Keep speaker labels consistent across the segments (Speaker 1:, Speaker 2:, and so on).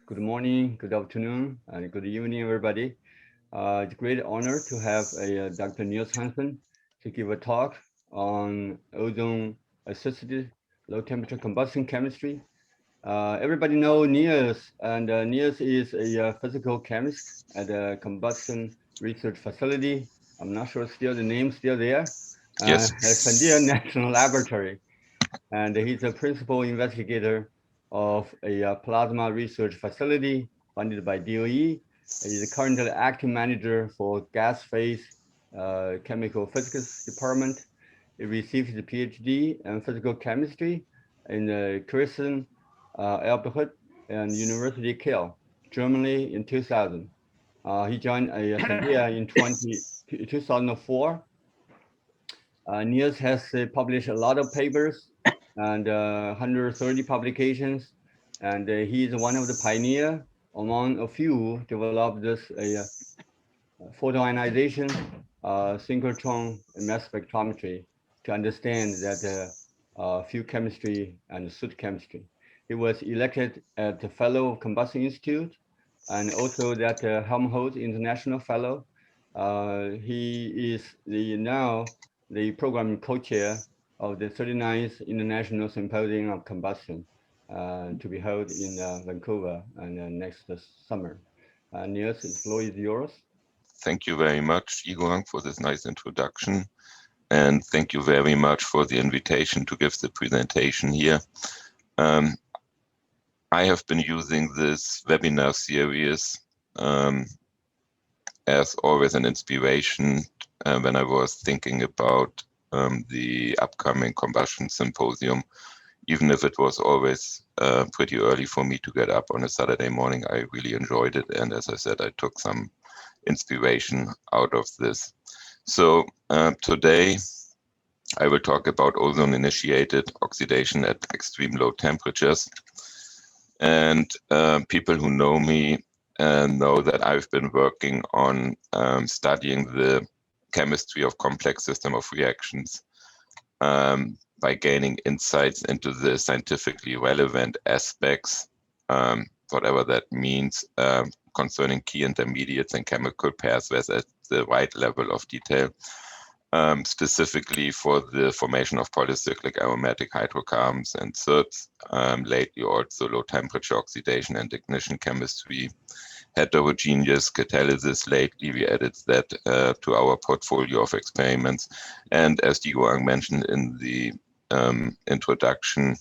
Speaker 1: good morning, good afternoon, and good evening, everybody. It's a great honor to have Dr. Nils Hansen to give a talk on ozone-assisted low-temperature combustion chemistry. Everybody know Nils, and Nils is a physical chemist at a combustion research facility. I'm not sure still the name still there.
Speaker 2: Yes.
Speaker 1: At Sandia National Laboratory, and he's a principal investigator of a plasma research facility funded by DOE. He's currently acting manager for gas phase chemical physics department. He received his PhD in physical chemistry in Kirchen, Elbhut, and University Kiel, Germany in 2000. He joined Sandia in 2004. Niels has published a lot of papers and 130 publications, and he is one of the pioneer among a few developed this photoionization, synchrotron mass spectrometry to understand that field chemistry and soot chemistry. He was elected as the Fellow of Combustion Institute and also that Helmholtz International Fellow. He is now the program co-chair of the 39th International Symposium of Combustion to be held in Vancouver and next summer. Niels, the floor is yours.
Speaker 2: Thank you very much, Igor, for this nice introduction. And thank you very much for the invitation to give the presentation here. I have been using this webinar series as always an inspiration when I was thinking about the upcoming combustion symposium. Even if it was always pretty early for me to get up on a Saturday morning, I really enjoyed it. And as I said, I took some inspiration out of this. So today I will talk about ozone-initiated oxidation at extreme low temperatures. And people who know me know that I've been working on studying the chemistry of complex system of reactions by gaining insights into the scientifically relevant aspects, whatever that means, concerning key intermediates and chemical pathways at the right level of detail, specifically for the formation of polycyclic aromatic hydrocarbons and soot, lately also low temperature oxidation and ignition chemistry, heterogeneous catalysis. Lately we added that to our portfolio of experiments. And as Igor mentioned in the introduction,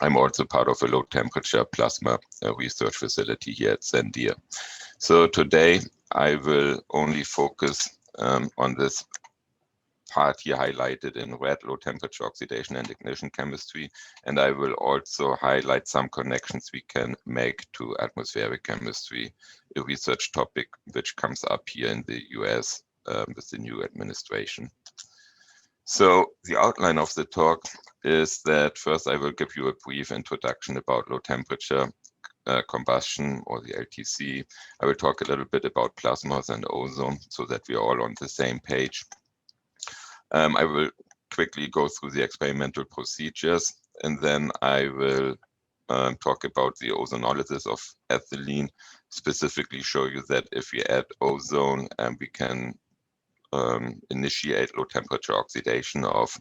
Speaker 2: I'm also part of a low temperature plasma research facility here at Sandia. So today I will only focus on this part here highlighted in red, low temperature oxidation and ignition chemistry, and I will also highlight some connections we can make to atmospheric chemistry, a research topic which comes up here in the US with the new administration. So the outline of the talk is that first I will give you a brief introduction about low temperature combustion, or the LTC. I will talk a little bit about plasmas and ozone so that we are all on the same page. I will quickly go through the experimental procedures, and then I will talk about the ozonolysis of ethylene, specifically show you that if we add ozone, we can initiate low temperature oxidation of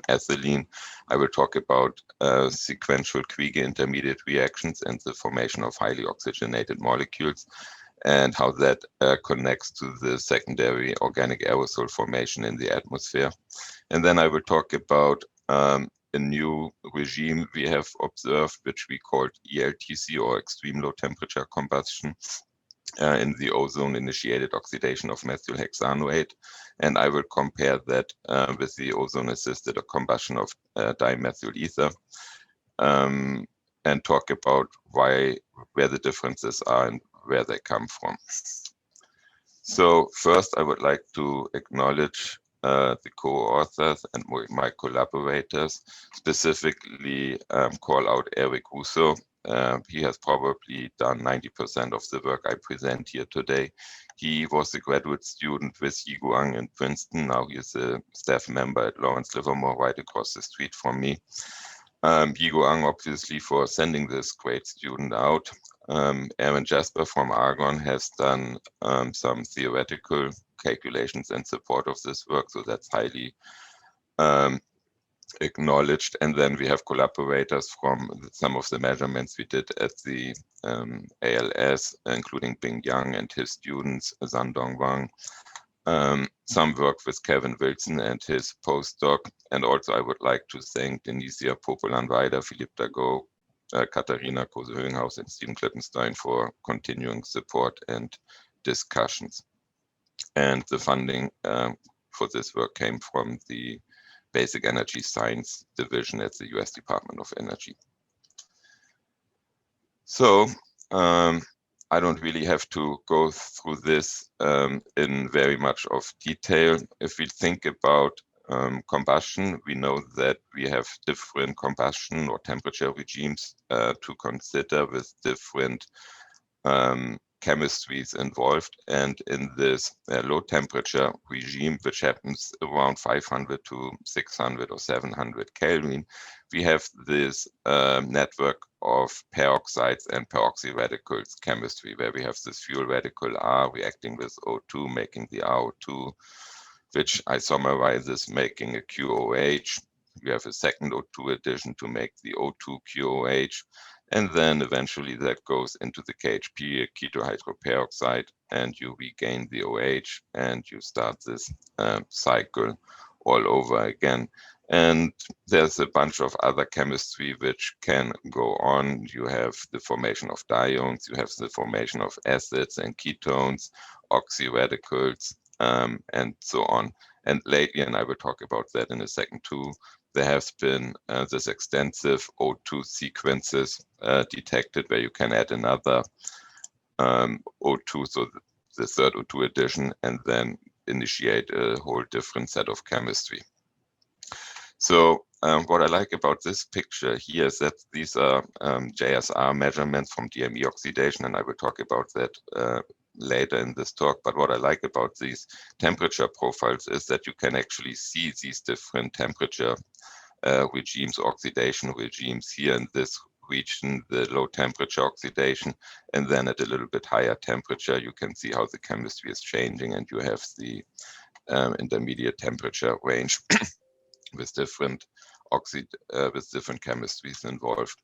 Speaker 2: ethylene. I will talk about sequential Qig Intermediate reactions and the formation of highly oxygenated molecules, and how that connects to the secondary organic aerosol formation in the atmosphere. And then I will talk about a new regime we have observed, which we called ELTC, or extreme low temperature combustion, in the ozone-initiated oxidation of methyl hexanoate. And I will compare that with the ozone-assisted combustion of dimethyl ether, and talk about where the differences are and where they come from. So first, I would like to acknowledge the co-authors and my collaborators, specifically call out Eric Russo. He has probably done 90% of the work I present here today. He was a graduate student with Yi Guang in Princeton. Now he is a staff member at Lawrence Livermore, right across the street from me. Yi Guang, obviously, for sending this great student out. Aaron Jasper from Argonne has done some theoretical calculations in support of this work, so that's highly acknowledged. And then we have collaborators from some of the measurements we did at the ALS, including Bing Yang and his students, Zandong Wang. Some work with Kevin Wilson and his postdoc. And also I would like to thank Denisia Popolan-Weider, Philippe Dagot, Katharina Kose-Höhenhaus and Stephen Klippenstein for continuing support and discussions. And the funding for this work came from the Basic Energy Science Division at the US Department of Energy. So I don't really have to go through this in very much of detail. If we think about combustion, we know that we have different combustion or temperature regimes to consider with different chemistries involved. And in this low temperature regime, which happens around 500 to 600 or 700 Kelvin, we have this network of peroxides and peroxy radicals chemistry, where we have this fuel radical R reacting with O2, making the RO2, which isomerizes, making a QOH. We have a second O2 addition to make the O2 QOH. And then eventually that goes into the KHP, ketohydroperoxide, and you regain the OH, and you start this cycle all over again. And there's a bunch of other chemistry which can go on. You have the formation of diones, you have the formation of acids and ketones, oxy radicals, and so on. And lately, and I will talk about that in a second too, there has been this extensive O2 sequences detected where you can add another O2, so the third O2 addition, and then initiate a whole different set of chemistry. So what I like about this picture here is that these are JSR measurements from DME oxidation, and I will talk about that later in this talk. But what I like about these temperature profiles is that you can actually see these different temperature regimes, oxidation regimes here in this region, the low temperature oxidation, and then at a little bit higher temperature, you can see how the chemistry is changing, and you have the intermediate temperature range with different chemistries involved.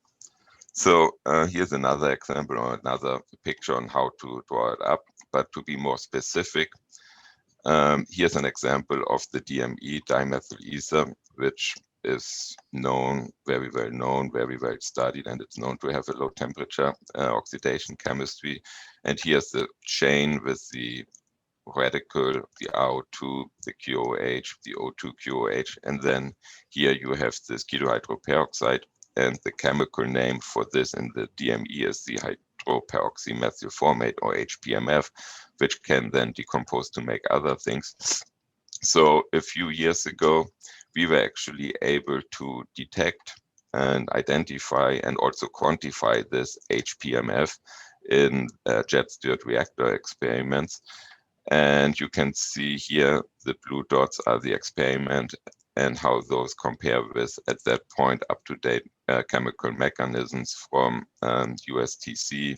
Speaker 2: So here's another example or another picture on how to draw it up. But to be more specific, here's an example of the DME dimethyl ether, which is known, very well studied, and it's known to have a low temperature oxidation chemistry. And here's the chain with the radical, the RO2, the QOH, the O2 QOH, and then here you have this ketohydroperoxide, and the chemical name for this in the DME is the hydroperoxy methyl formate, or HPMF, which can then decompose to make other things. So a few years ago, we were actually able to detect and identify and also quantify this HPMF in jet-stirred reactor experiments. And you can see here the blue dots are the experiment and how those compare with, at that point, up-to-date chemical mechanisms from USTC,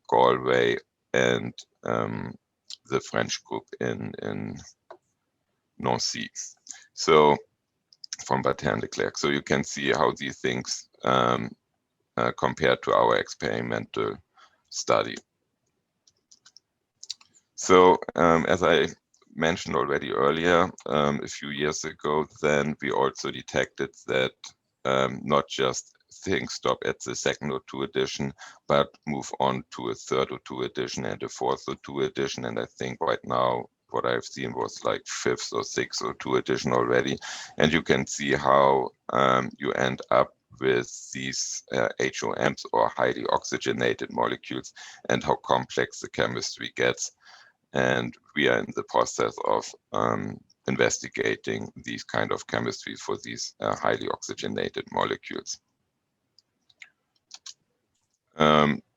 Speaker 2: Galway, and the French group in Nancy. So from Bertin de Klerk. So you can see how these things compare to our experimental study. So as I mentioned already earlier, a few years ago, then we also detected that not just things stop at the second O2 addition, but move on to a third O2 addition and a fourth O2 addition. And I think right now, what I've seen was like fifth or sixth O2 addition already. And you can see how you end up with these HOMs, or highly oxygenated molecules, and how complex the chemistry gets. And we are in the process of investigating these kind of chemistry for these highly oxygenated molecules.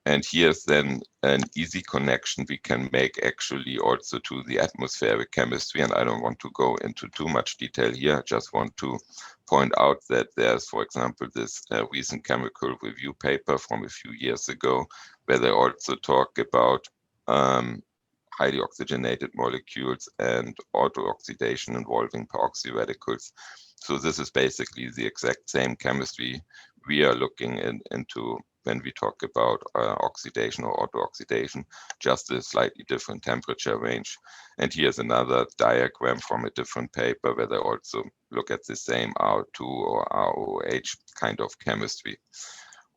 Speaker 2: And here's then an easy connection we can make actually also to the atmospheric chemistry. And I don't want to go into too much detail here. I just want to point out that there's, for example, this recent chemical review paper from a few years ago, where they also talk about highly oxygenated molecules and auto-oxidation involving peroxy radicals. So this is basically the exact same chemistry we are looking into when we talk about oxidation or auto-oxidation, just a slightly different temperature range. And here's another diagram from a different paper where they also look at the same R2 or ROH kind of chemistry.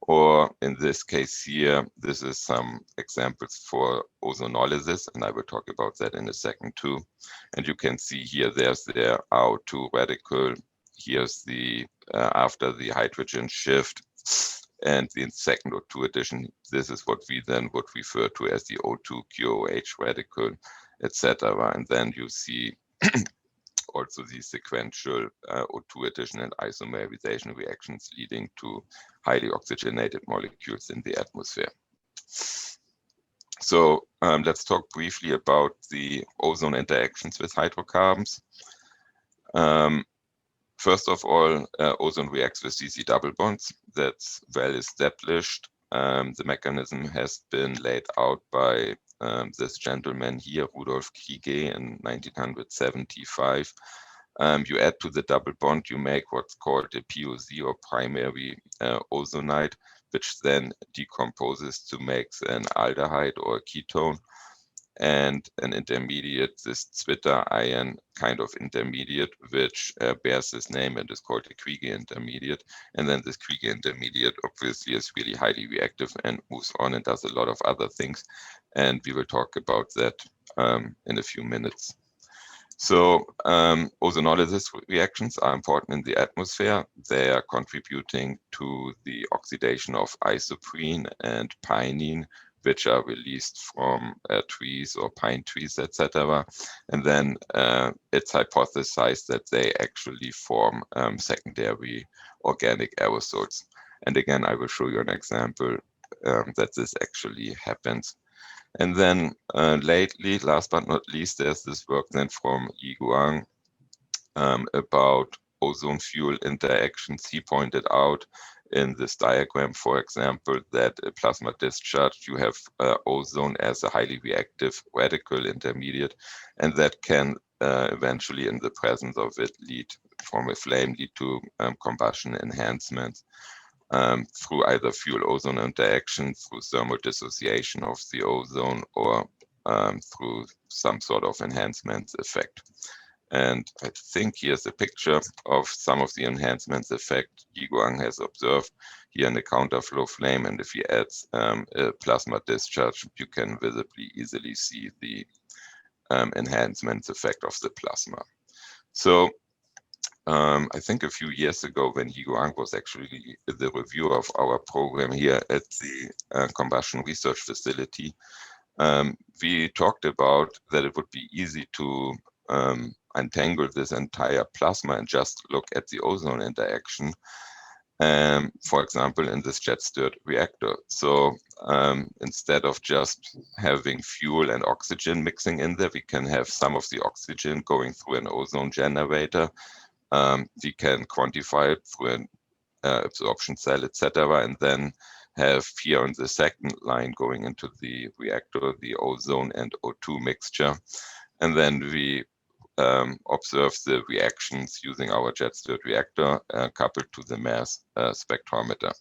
Speaker 2: Or in this case here, this is some examples for ozonolysis, and I will talk about that in a second too. And you can see here, there's the RO2 radical. Here's the, after the hydrogen shift, and the second O2 addition, this is what we then would refer to as the O2 QOH radical, etc. And then you see also the sequential O2 addition and isomerization reactions leading to highly oxygenated molecules in the atmosphere. So let's talk briefly about the ozone interactions with hydrocarbons. First of all, ozone reacts with CC double bonds. That's well established. The mechanism has been laid out by this gentleman here, Rudolf Criegee, in 1975. You add to the double bond, you make what's called a POZ, or primary ozonide, which then decomposes to make an aldehyde or a ketone, and an intermediate, this Zwitter ion kind of intermediate, which bears this name and is called a Kriege intermediate. And then this Kriege intermediate obviously is really highly reactive and moves on and does a lot of other things. And we will talk about that in a few minutes. So ozonolysis reactions are important in the atmosphere. They are contributing to the oxidation of isoprene and pinene, which are released from trees or pine trees, etc. And then it's hypothesized that they actually form secondary organic aerosols. And again, I will show you an example that this actually happens. And then lately, last but not least, there's this work then from Yi about ozone fuel interactions. He pointed out in this diagram, for example, that a plasma discharge, you have ozone as a highly reactive radical intermediate, and that can eventually, in the presence of it, lead from a flame, lead to combustion enhancement. Through either fuel-ozone interaction, through thermal dissociation of the ozone, or through some sort of enhancement effect. And I think here's a picture of some of the enhancement effect Yi has observed here in the counterflow flame. And if he adds a plasma discharge, you can visibly easily see the enhancement effect of the plasma. So I think a few years ago, when Yi was actually the reviewer of our program here at the Combustion Research Facility, we talked about that it would be easy to untangle this entire plasma and just look at the ozone interaction, for example, in this jet-stirred reactor. So instead of just having fuel and oxygen mixing in there, we can have some of the oxygen going through an ozone generator. We can quantify it through an absorption cell, etc., and then have here on the second line going into the reactor, the ozone and O2 mixture. And then we observe the reactions using our jet-stirred reactor coupled to the mass spectrometer.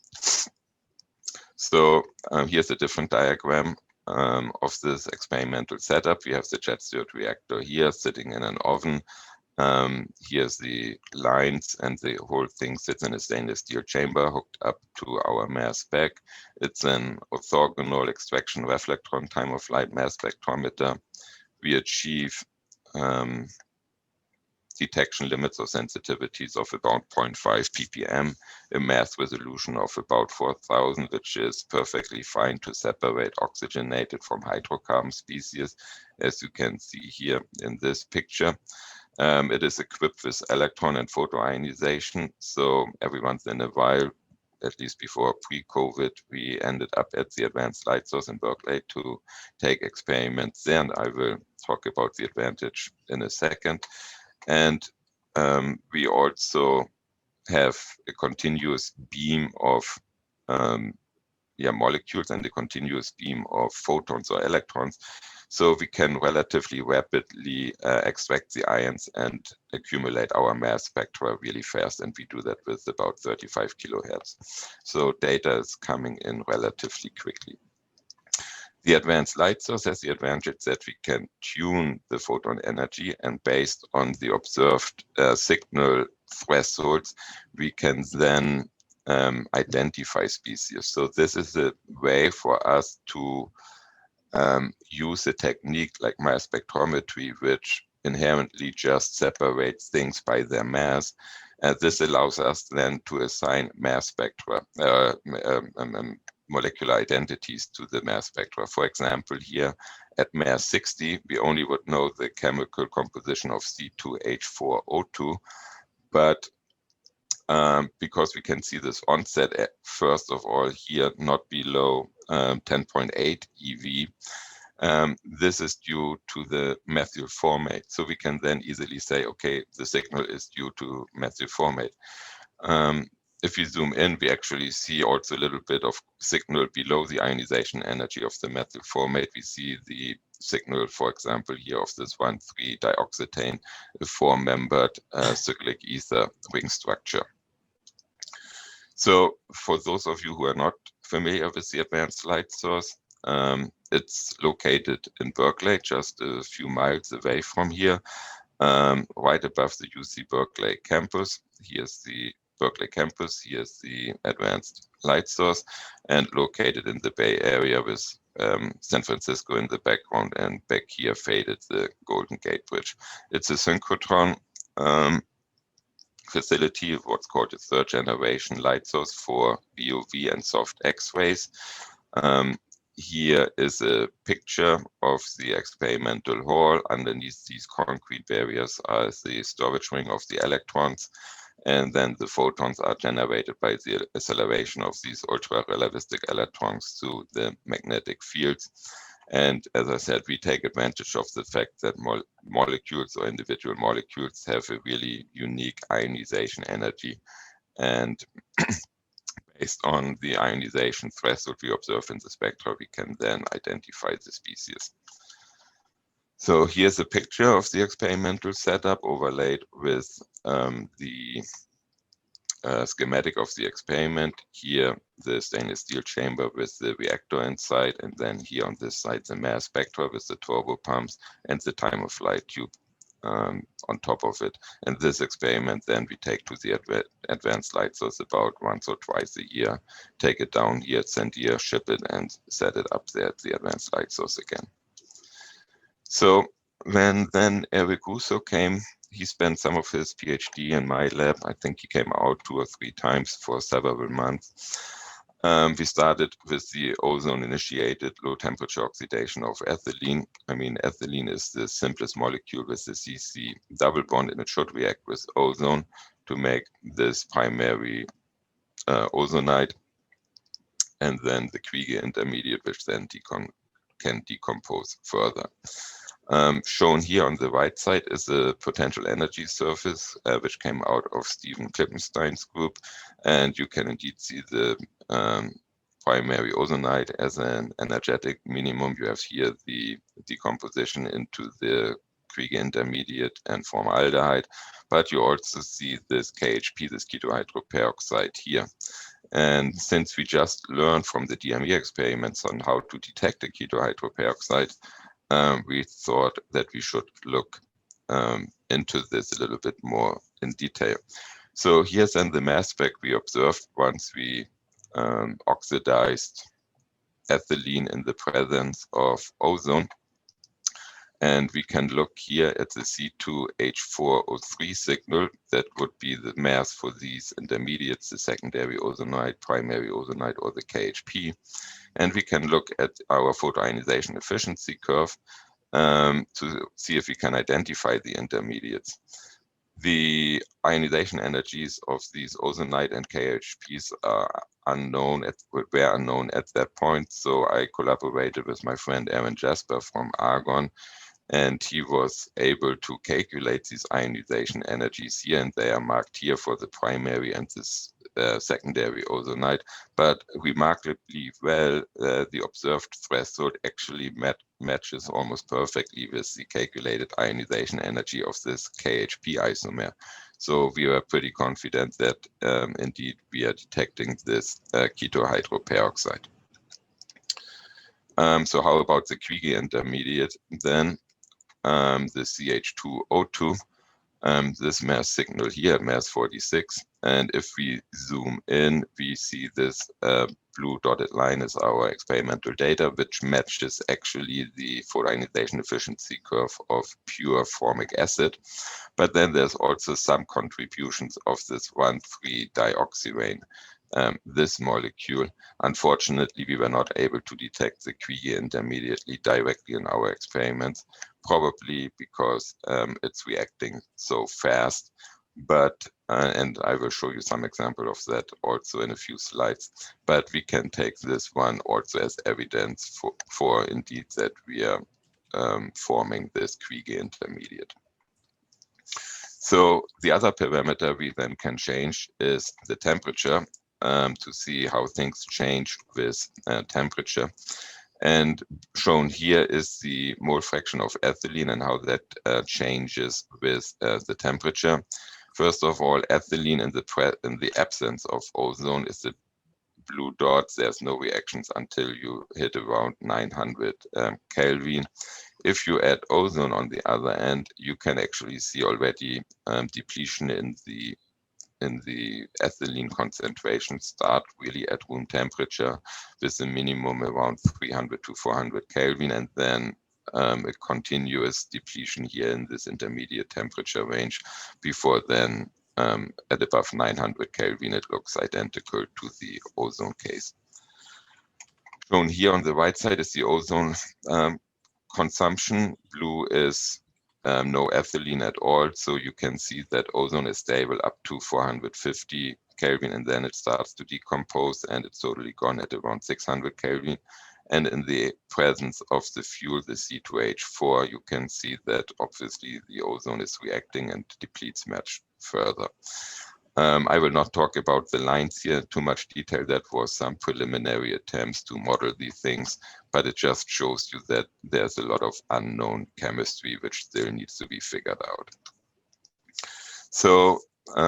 Speaker 2: So here's a different diagram of this experimental setup. We have the jet-stirred reactor here sitting in an oven. Here's the lines, and the whole thing sits in a stainless steel chamber hooked up to our mass spec. It's an orthogonal extraction reflectron time of flight mass spectrometer. We achieve detection limits or sensitivities of about 0.5 ppm, a mass resolution of about 4000, which is perfectly fine to separate oxygenated from hydrocarbon species, as you can see here in this picture. It is equipped with electron and photoionization, so every once in a while at least before pre-COVID, we ended up at the Advanced Light Source in Berkeley to take experiments there, and I will talk about the advantage in a second. And we also have a continuous beam of molecules and a continuous beam of photons or electrons. So we can relatively rapidly extract the ions and accumulate our mass spectra really fast. And we do that with about 35 kilohertz. So data is coming in relatively quickly. The advanced light source has the advantage that we can tune the photon energy, and based on the observed signal thresholds, we can then identify species. So this is a way for us to use a technique like mass spectrometry, which inherently just separates things by their mass. This allows us then to assign mass spectra, molecular identities to the mass spectra. For example, here at mass 60, we only would know the chemical composition of C2H4O2, but because we can see this onset at, first of all, here not below 10.8 eV. This is due to the methyl formate. So we can then easily say, okay, the signal is due to methyl formate. If we zoom in, we actually see also a little bit of signal below the ionization energy of the methyl formate. We see the signal, for example, here of this 1,3-dioxetane, a 4-membered cyclic ether ring structure. So for those of you who are not familiar with the advanced light source, it's located in Berkeley, just a few miles away from here, right above the UC Berkeley campus. Here's the Berkeley campus, here's the advanced light source, and located in the Bay Area with San Francisco in the background, and back here faded the Golden Gate Bridge. It's a synchrotron facility, what's called a third generation light source for BOV and soft X-rays. Here is a picture of the experimental hall. Underneath these concrete barriers are the storage ring of the electrons, and then the photons are generated by the acceleration of these ultra-relativistic electrons through the magnetic fields. And as I said, we take advantage of the fact that molecules or individual molecules have a really unique ionization energy. And based on the ionization threshold we observe in the spectra, we can then identify the species. So here's a picture of the experimental setup overlaid with the schematic of the experiment. Here, the stainless steel chamber with the reactor inside, and then here on this side, the mass spectra with the turbo pumps and the time of flight tube on top of it. And this experiment then we take to the advanced light source about once or twice a year, take it down here, send here, ship it, and set it up there at the advanced light source again. So when then Eric Russo came, he spent some of his PhD in my lab. I think he came out 2 or 3 times for several months. We started with the ozone-initiated low temperature oxidation of ethylene. I mean, ethylene is the simplest molecule with the CC double bond, and it should react with ozone to make this primary ozonide, and then the Qig Intermediate, which then can decompose further. Shown here on the right side is a potential energy surface, which came out of Stephen Klippenstein's group. And you can indeed see the primary ozonide as an energetic minimum. You have here the decomposition into the Qig Intermediate and formaldehyde, but you also see this KHP, this ketohydroperoxide here. And since we just learned from the DME experiments on how to detect a ketohydroperoxide, we thought that we should look into this a little bit more in detail. So here's then the mass spec we observed once we oxidized ethylene in the presence of ozone. And we can look here at the C2H4O3 signal. That would be the mass for these intermediates, the secondary ozonide, primary ozonide, or the KHP. And we can look at our photoionization efficiency curve to see if we can identify the intermediates. The ionization energies of these ozonite and KHPs are were unknown at that point. So I collaborated with my friend Aaron Jasper from Argonne, and he was able to calculate these ionization energies here, and they are marked here for the primary and this secondary ozonite. But remarkably well, the observed threshold actually matches almost perfectly with the calculated ionization energy of this KHP isomer. So we are pretty confident that indeed we are detecting this keto hydroperoxide. So how about the Criegee intermediate then? The CH2O2, this mass signal here, mass 46. And if we zoom in, we see this blue dotted line is our experimental data, which matches actually the photoionization efficiency curve of pure formic acid. But then there's also some contributions of this 1,3-dioxyrane. This molecule. Unfortunately, we were not able to detect the Criegee intermediately directly in our experiments, probably because it's reacting so fast. But, and I will show you some example of that also in a few slides, but we can take this one also as evidence for indeed that we are forming this Criegee intermediate. So the other parameter we then can change is the temperature, to see how things change with temperature. And shown here is the mole fraction of ethylene and how that changes with the temperature. First of all, ethylene in the absence of ozone is the blue dots. There's no reactions until you hit around 900 Kelvin. If you add ozone on the other end, you can actually see already depletion in the ethylene concentration start really at room temperature with a minimum around 300 to 400 Kelvin, and then a continuous depletion here in this intermediate temperature range before then at above 900 Kelvin it looks identical to the ozone case. Shown here on the right side is the ozone consumption. Blue is no ethylene at all, so you can see that ozone is stable up to 450 Kelvin, and then it starts to decompose and it's totally gone at around 600 Kelvin. And in the presence of the fuel, the C2H4, you can see that obviously the ozone is reacting and depletes much further. I will not talk about the lines here in too much detail. That was some preliminary attempts to model these things, but it just shows you that there's a lot of unknown chemistry which still needs to be figured out. So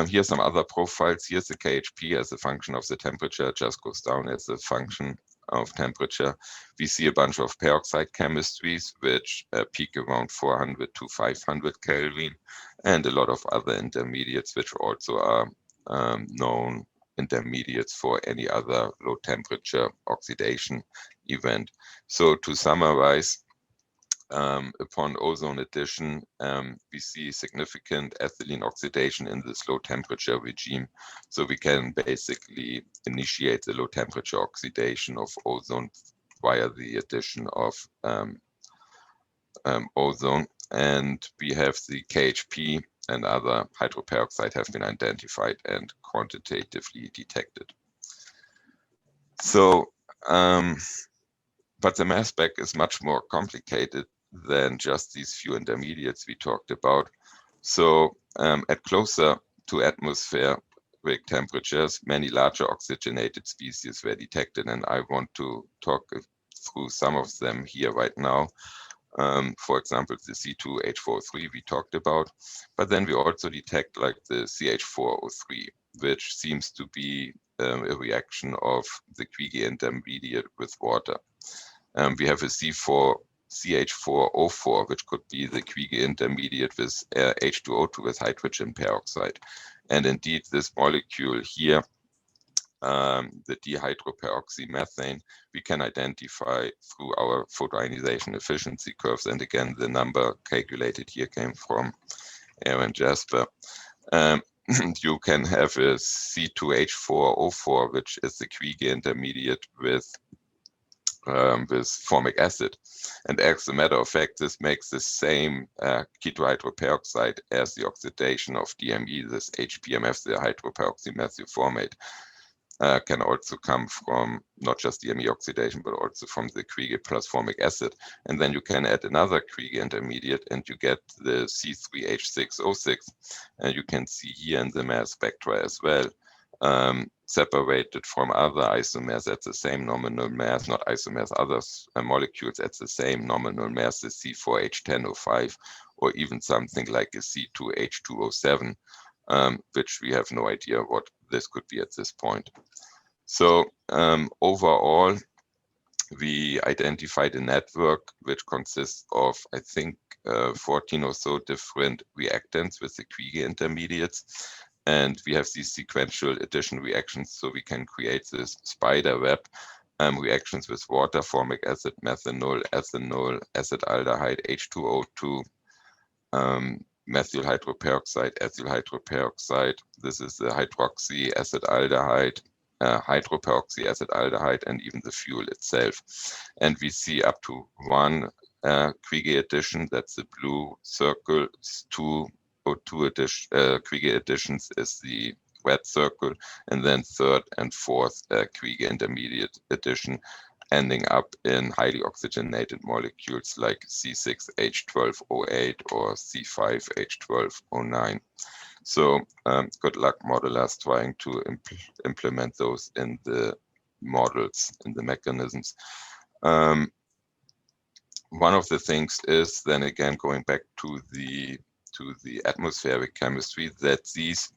Speaker 2: here's some other profiles. Here's the KHP as a function of the temperature, it just goes down as a function of temperature. We see a bunch of peroxide chemistries which peak around 400 to 500 Kelvin, and a lot of other intermediates which also are known intermediates for any other low temperature oxidation event. So to summarize, upon ozone addition, we see significant ethylene oxidation in this low temperature regime. So we can basically initiate the low temperature oxidation of ozone via the addition of ozone. And we have the KHP and other hydroperoxide have been identified and quantitatively detected. So, but the mass spec is much more complicated than just these few intermediates we talked about. So at closer to atmospheric temperatures, many larger oxygenated species were detected, and I want to talk through some of them here right now. For example, the C2H43 we talked about, but then we also detect like the CH4O3, which seems to be a reaction of the Criegee intermediate with water. We have a CH4O4, which could be the Criegee intermediate with H2O2 with hydrogen peroxide. And indeed, this molecule here, the dihydroperoxymethane, we can identify through our photoionization efficiency curves. And again, the number calculated here came from Aaron Jasper. You can have a C2H4O4, which is the Criegee intermediate with with formic acid. And as a matter of fact, this makes the same ketohydroperoxide as the oxidation of DME, this HPMF, the hydroperoxymethyl formate. Can also come from not just DME oxidation, but also from the Criegee plus formic acid. And then you can add another Criegee intermediate and you get the C3H6O6. And you can see here in the mass spectra as well, separated from other isomers at the same nominal mass, not isomers, other molecules at the same nominal mass, the C4H10O5, or even something like a C2H2O7, which we have no idea what this could be at this point. So overall, we identified a network which consists of, I think, 14 or so different reactants with the Criegee intermediates. And we have these sequential addition reactions, so we can create this spider web reactions with water, formic acid, methanol, ethanol, acetaldehyde, H2O2, methyl hydroperoxide, ethyl hydroperoxide. This is the hydroxy acetaldehyde, hydroperoxy acetaldehyde, and even the fuel itself. And we see up to one Criegee addition, that's the blue circle, two O2 Criegee additions is the red circle, and then third and fourth Criegee intermediate addition, ending up in highly oxygenated molecules like C6H12O8 or C5H12O9. So good luck modelers trying to implement those in the models, in the mechanisms. One of the things is then again going back to the atmospheric chemistry, that these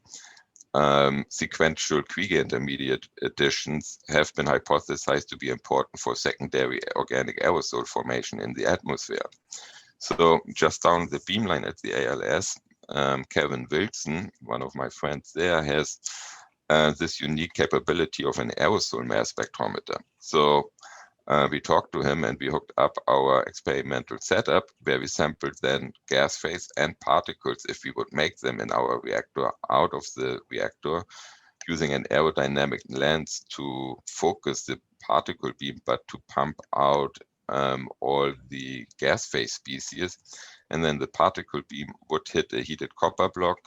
Speaker 2: sequential Criegee intermediate additions have been hypothesized to be important for secondary organic aerosol formation in the atmosphere. So just down the beamline at the ALS, Kelvin Wilson, one of my friends there, has this unique capability of an aerosol mass spectrometer. So we talked to him and we hooked up our experimental setup where we sampled then gas phase and particles, if we would make them in our reactor, out of the reactor, using an aerodynamic lens to focus the particle beam, but to pump out all the gas phase species. And then the particle beam would hit a heated copper block.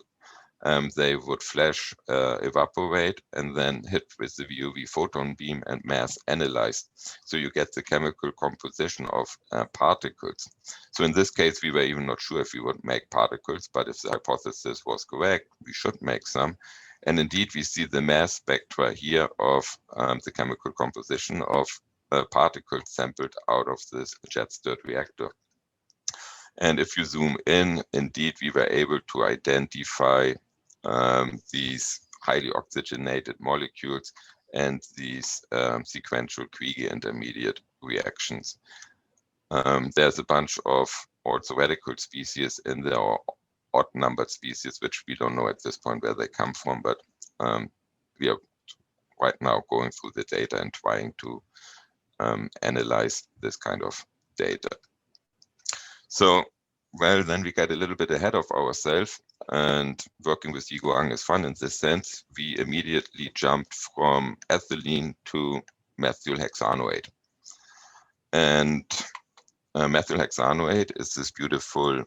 Speaker 2: They would flash, evaporate, and then hit with the VUV photon beam and mass analyzed. So you get the chemical composition of particles. So in this case, we were even not sure if we would make particles, but if the hypothesis was correct, we should make some. And indeed, we see the mass spectra here of the chemical composition of particles sampled out of this jet-stirred reactor. And if you zoom in, indeed, we were able to identify these highly oxygenated molecules and these sequential Criegee intermediate reactions. There's a bunch of also radical species in there, or odd-numbered species, which we don't know at this point where they come from, but we are right now going through the data and trying to analyze this kind of data. So, well, then we get a little bit ahead of ourselves, and working with Yiguang is fun in this sense. We immediately jumped from ethylene to methyl hexanoate. And methyl hexanoate is this beautiful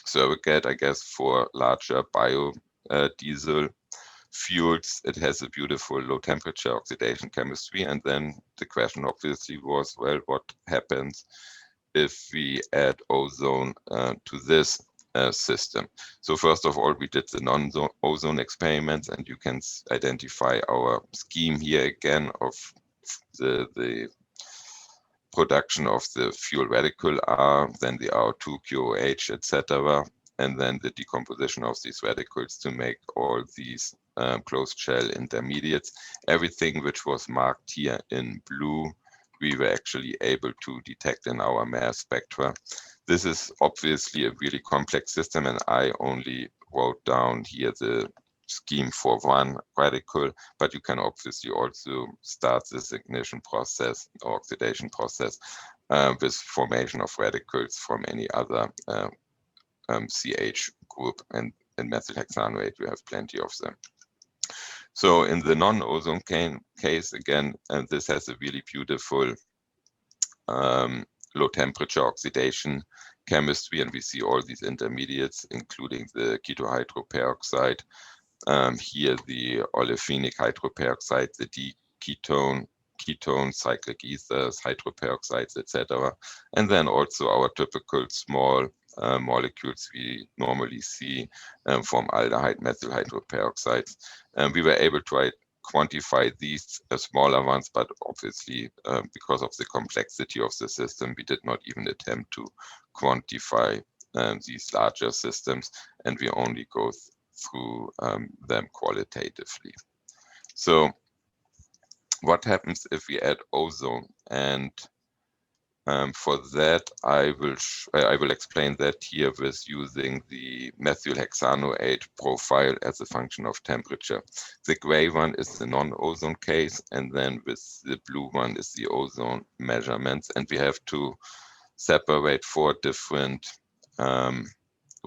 Speaker 2: surrogate, I guess, for larger biodiesel fuels. It has a beautiful low temperature oxidation chemistry. And then the question obviously was, well, what happens if we add ozone to this system? So first of all, we did the non-ozone experiments, and you can identify our scheme here again of the production of the fuel radical R, then the R2, QOH, etc., and then the decomposition of these radicals to make all these closed shell intermediates. Everything which was marked here in blue, we were actually able to detect in our mass spectra. This is obviously a really complex system, and I only wrote down here the scheme for one radical, but you can obviously also start this ignition process or oxidation process with formation of radicals from any other CH group, and in methyl hexanoate we have plenty of them. So in the non-ozone case, again, this has a really beautiful low temperature oxidation chemistry, and we see all these intermediates, including the ketohydroperoxide, here the olefinic hydroperoxide, the ketone, cyclic ethers, hydroperoxides, etc. And then also our typical small molecules we normally see from aldehyde methyl hydroperoxides. And we were able to quantify these smaller ones, but obviously because of the complexity of the system, we did not even attempt to quantify these larger systems, and we only go through them qualitatively. So what happens if we add ozone? And for that, I will explain that here with using the methyl hexanoate profile as a function of temperature. The gray one is the non-ozone case, and then with the blue one is the ozone measurements. And we have to separate 4 different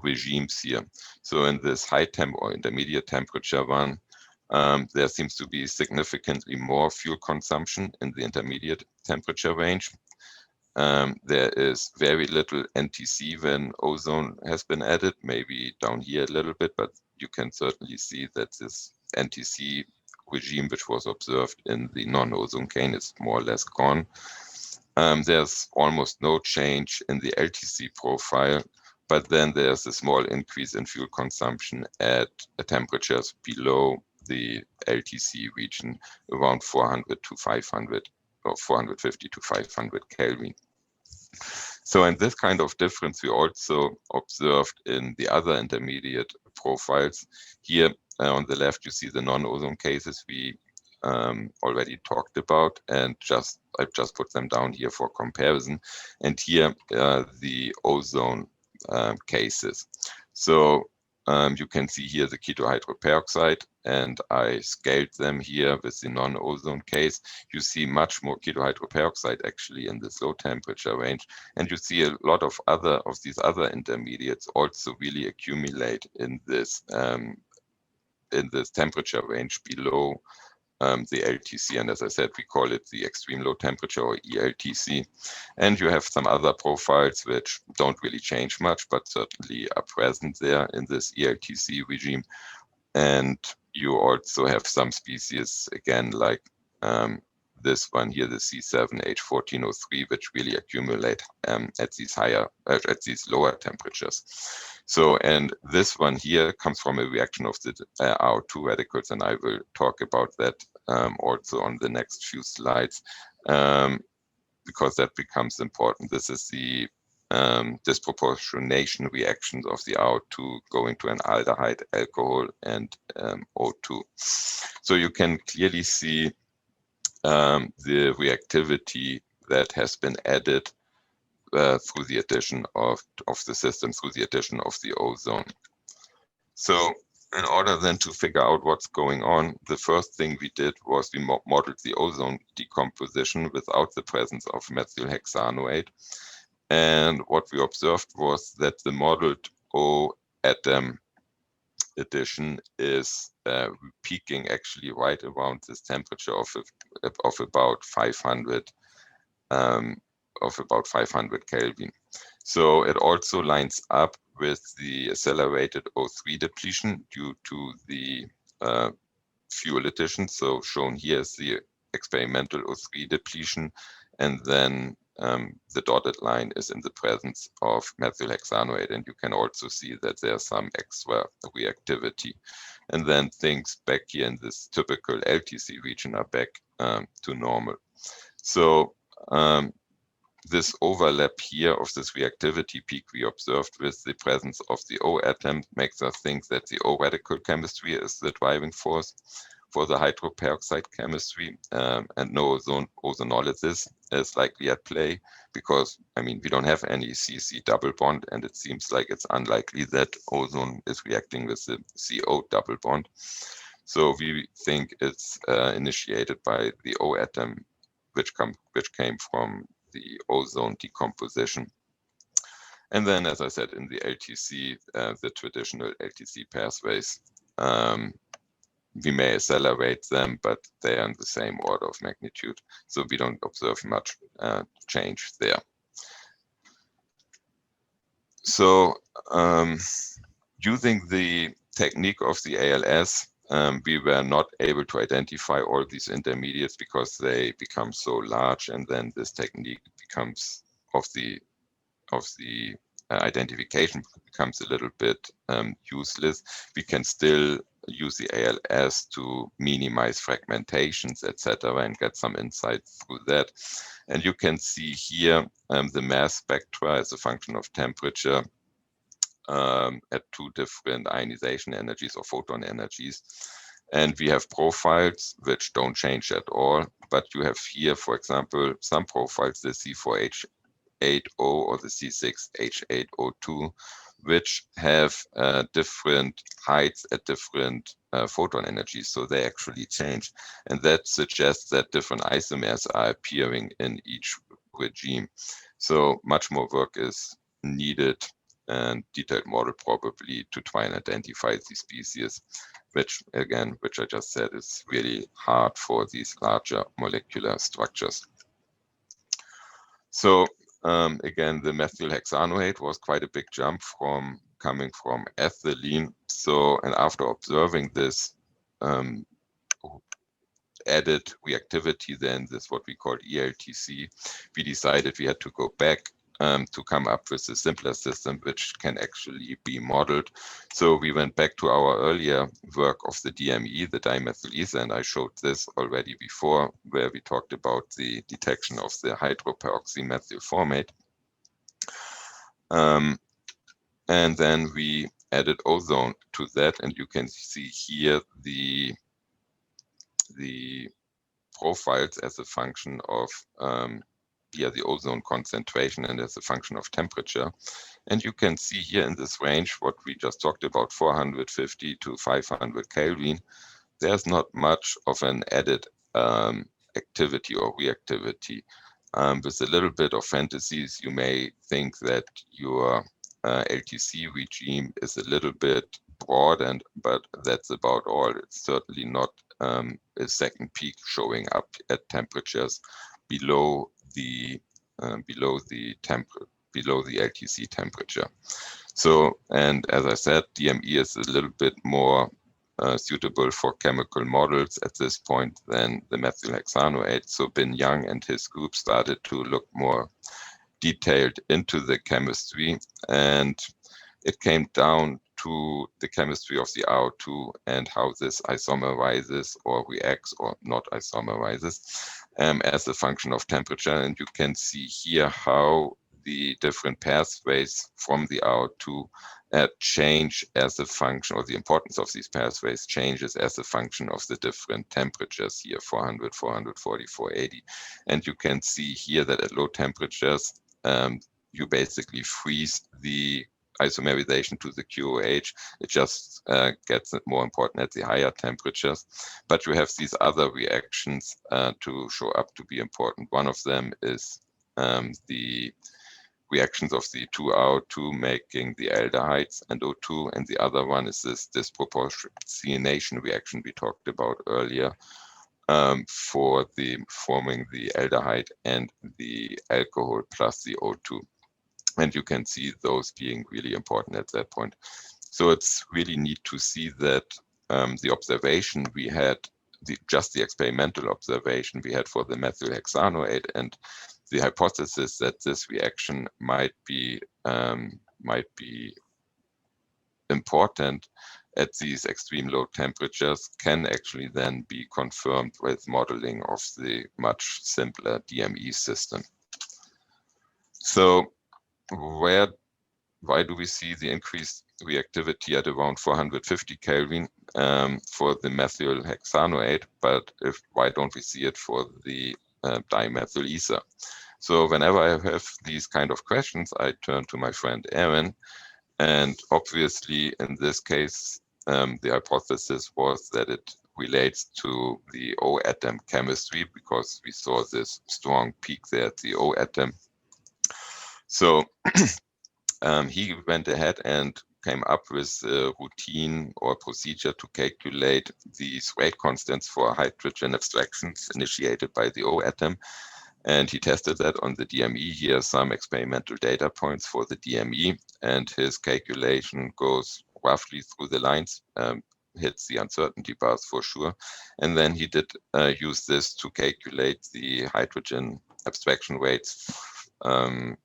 Speaker 2: regimes here. So in this high temp or intermediate temperature one, there seems to be significantly more fuel consumption in the intermediate temperature range. There is very little NTC when ozone has been added, maybe down here a little bit, but you can certainly see that this NTC regime, which was observed in the non-ozone cane, is more or less gone. There's almost no change in the LTC profile, but then there's a small increase in fuel consumption at temperatures below the LTC region, around 400 to 500 or 450 to 500 Kelvin. So, and this kind of difference we also observed in the other intermediate profiles. Here on the left, you see the non-ozone cases we already talked about, and I've just put them down here for comparison. And here the ozone cases. So you can see here the ketohydroperoxide, and I scaled them here with the non-ozone case. You see much more ketohydroperoxide actually in this low temperature range, and you see a lot of these other intermediates also really accumulate in this temperature range below the LTC, and as I said, we call it the extreme low temperature or ELTC. And you have some other profiles which don't really change much, but certainly are present there in this ELTC regime. And you also have some species, again, like this one here, the C7H1403, which really accumulate at these lower temperatures. So, and this one here comes from a reaction of the R2 radicals, and I will talk about that also on the next few slides, because that becomes important. This is the disproportionation reactions of the R2 going to an aldehyde, alcohol, and O2. So you can clearly see the reactivity that has been added through the addition of the system, through the addition of the ozone. So in order then to figure out what's going on, the first thing we did was we modeled the ozone decomposition without the presence of methyl hexanoate. And what we observed was that the modeled O atom addition is peaking actually right around this temperature of about 500 Kelvin. So it also lines up with the accelerated O3 depletion due to the fuel addition. So shown here is the experimental O3 depletion, and then the dotted line is in the presence of methyl hexanoate, and you can also see that there's some extra reactivity. And then things back here in this typical LTC region are back to normal. So this overlap here of this reactivity peak we observed with the presence of the O atom makes us think that the O radical chemistry is the driving force for the hydroperoxide chemistry, and no ozonolysis is likely at play, because, I mean, we don't have any CC double bond, and it seems like it's unlikely that ozone is reacting with the CO double bond. So we think it's initiated by the O atom, which came from the ozone decomposition. And then, as I said, in the LTC, the traditional LTC pathways we may accelerate them, but they are in the same order of magnitude. So we don't observe much change there. So using the technique of the ALS, we were not able to identify all these intermediates because they become so large, and then this technique becomes of the identification becomes a little bit useless. We can still use the ALS to minimize fragmentations, etc., and get some insight through that. And you can see here the mass spectra as a function of temperature at two different ionization energies or photon energies. And we have profiles which don't change at all, but you have here, for example, some profiles, the C4H80 or the C6H8O2, which have different heights at different photon energies, so they actually change. And that suggests that different isomers are appearing in each regime. So much more work is needed and detailed model probably to try and identify these species, which again, which I just said, is really hard for these larger molecular structures. So again, the methyl hexanoate was quite a big jump from coming from ethylene. So, and after observing this added reactivity, then this what we call ELTC, we decided we had to go back to come up with a simpler system which can actually be modeled. So we went back to our earlier work of the DME, the dimethyl ether, and I showed this already before, where we talked about the detection of the hydroperoxide methyl formate. And then we added ozone to that, and you can see here the profiles as a function of the ozone concentration and as a function of temperature. And you can see here in this range what we just talked about, 450 to 500 Kelvin, there's not much of an added activity or reactivity. With a little bit of fantasies, you may think that your LTC regime is a little bit broadened, but that's about all. It's certainly not a second peak showing up at temperatures below the LTC temperature. So, and as I said, DME is a little bit more suitable for chemical models at this point than the methyl hexanoate. So Bin Yang and his group started to look more detailed into the chemistry, and it came down to the chemistry of the RO2 and how this isomerizes or reacts or not isomerizes as a function of temperature. And you can see here how the different pathways from the RO2 change as a function, or the importance of these pathways changes as a function of the different temperatures here, 400, 440, 480. And you can see here that at low temperatures, you basically freeze the isomerization to the QOH. It just gets more important at the higher temperatures. But you have these other reactions to show up to be important. One of them is the reactions of the 2RO2 making the aldehydes and O2, and the other one is this disproportionation reaction we talked about earlier for the forming the aldehyde and the alcohol plus the O2. And you can see those being really important at that point. So it's really neat to see that the observation we had, just the experimental observation we had for the methyl hexanoate, and the hypothesis that this reaction might be important at these extreme low temperatures can actually then be confirmed with modeling of the much simpler DME system. So why do we see the increased reactivity at around 450 Kelvin for the methyl hexanoate, but why don't we see it for the dimethyl ether? So whenever I have these kind of questions, I turn to my friend Aaron, and obviously in this case, the hypothesis was that it relates to the O atom chemistry, because we saw this strong peak there at the O atom. So he went ahead and came up with a routine or procedure to calculate these weight constants for hydrogen abstractions initiated by the O atom. And he tested that on the DME. Here are some experimental data points for the DME, and his calculation goes roughly through the lines, hits the uncertainty bars for sure. And then he did use this to calculate the hydrogen abstraction weights from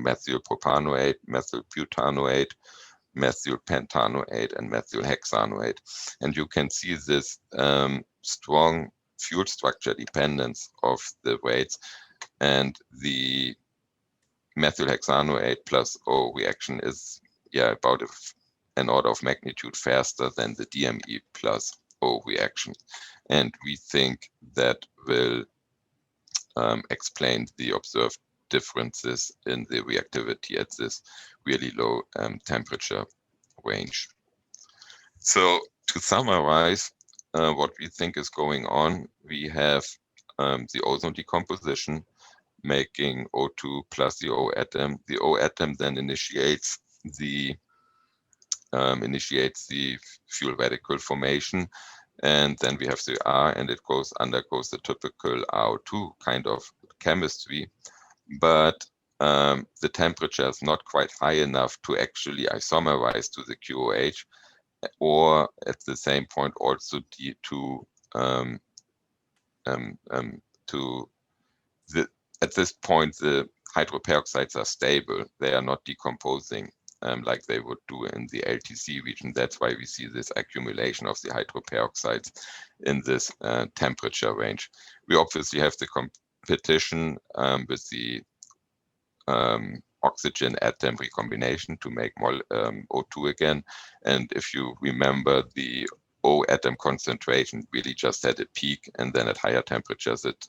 Speaker 2: methyl propanoate, methyl butanoate, methyl pentanoate, and methyl hexanoate. And you can see this strong fuel structure dependence of the weights, and the methyl hexanoate plus O reaction is about an order of magnitude faster than the DME plus O reaction. And we think that will explain the observed differences in the reactivity at this really low temperature range. So to summarize what we think is going on, we have the ozone decomposition making O2 plus the O atom. The O atom then initiates the fuel radical formation, and then we have the R, and it undergoes the typical RO2 kind of chemistry, but the temperature is not quite high enough to actually isomerize to the QOH, or at the same point also at this point the hydroperoxides are stable. They are not decomposing like they would do in the LTC region. That's why we see this accumulation of the hydroperoxides in this temperature range. We obviously have the competition with the oxygen atom recombination to make O2 again. And if you remember, the O atom concentration really just had a peak, and then at higher temperatures it